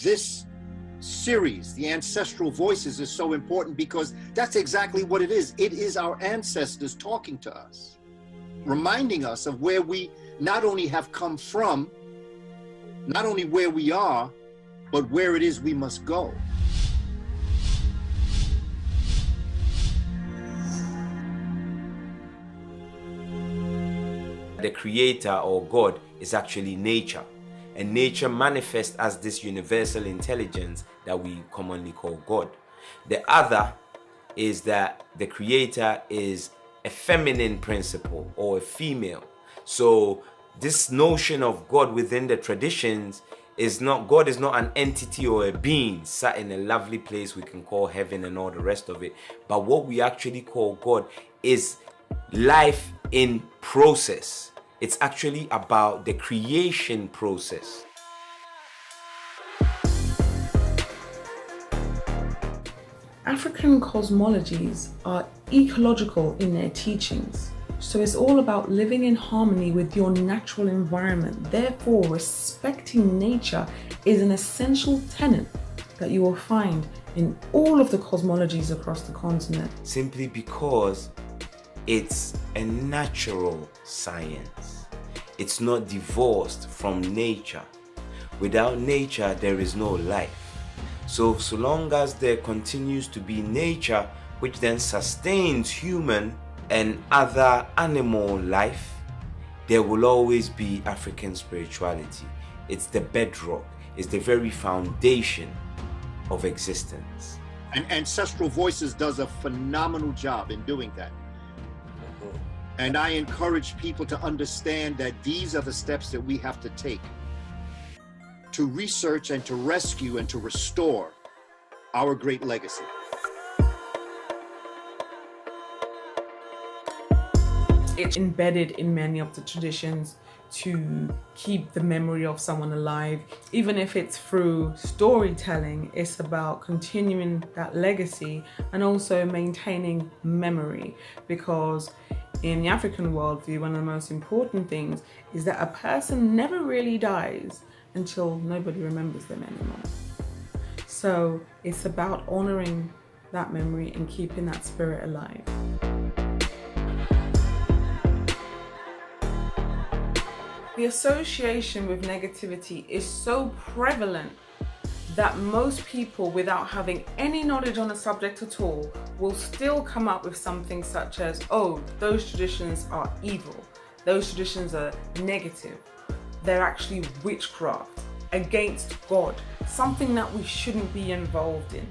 this series, the Ancestral Voices, is so important because that's exactly what it is. It is our ancestors talking to us, reminding us of where we not only have come from, not only where we are, but where it is we must go. The creator or God is actually nature, and nature manifests as this universal intelligence that we commonly call God. The other is that the creator is a feminine principle or a female. So this notion of God within the traditions is not, God is not an entity or a being sat in a lovely place we can call heaven and all the rest of it. But what we actually call God is life in process. It's actually about the creation process. African cosmologies are ecological in their teachings. So it's all about living in harmony with your natural environment. Therefore, respecting nature is an essential tenet that you will find in all of the cosmologies across the continent. Simply because it's a natural science. It's not divorced from nature. Without nature, there is no life. So long as there continues to be nature, which then sustains human and other animal life, there will always be African spirituality. It's the bedrock, it's the very foundation of existence. And Ancestral Voices does a phenomenal job in doing that. And I encourage people to understand that these are the steps that we have to take to research and to rescue and to restore our great legacy. It's embedded in many of the traditions to keep the memory of someone alive. Even if it's through storytelling, it's about continuing that legacy and also maintaining memory, because in the African worldview, one of the most important things is that a person never really dies until nobody remembers them anymore. So it's about honoring that memory and keeping that spirit alive. The association with negativity is so prevalent that most people, without having any knowledge on the subject at all, will still come up with something such as, oh, those traditions are evil, those traditions are negative, they're actually witchcraft against God, something that we shouldn't be involved in.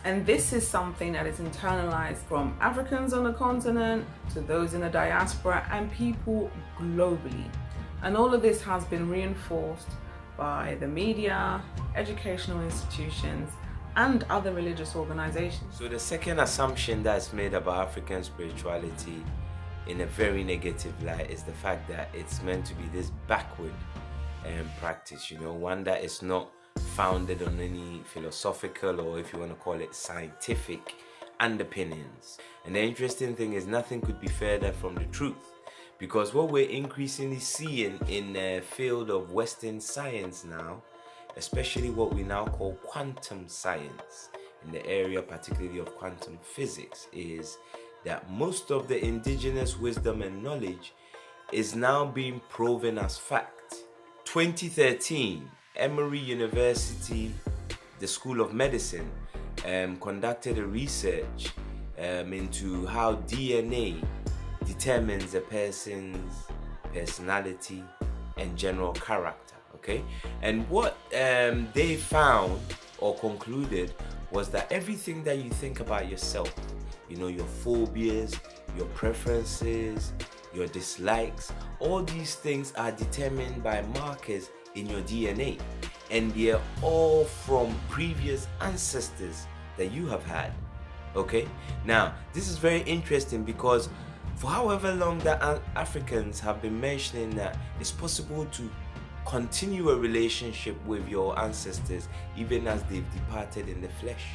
And this is something that is internalized from Africans on the continent to those in the diaspora and people globally. And all of this has been reinforced by the media, educational institutions, and other religious organizations. So the second assumption that's made about African spirituality in a very negative light is the fact that it's meant to be this backward practice, one that is not founded on any philosophical, or if you want to call it scientific, underpinnings. And the interesting thing is nothing could be further from the truth, because what we're increasingly seeing in the field of Western science now, especially what we now call quantum science, in the area particularly of quantum physics, is that most of the indigenous wisdom and knowledge is now being proven as fact. 2013, Emory University, the School of Medicine, conducted a research into how DNA determines a person's personality and general character, okay? And what they found or concluded was that everything that you think about yourself, your phobias, your preferences, your dislikes, all these things are determined by markers in your DNA, and they're all from previous ancestors that you have had. Okay, now this is very interesting because for however long that Africans have been mentioning that it's possible to continue a relationship with your ancestors even as they've departed in the flesh.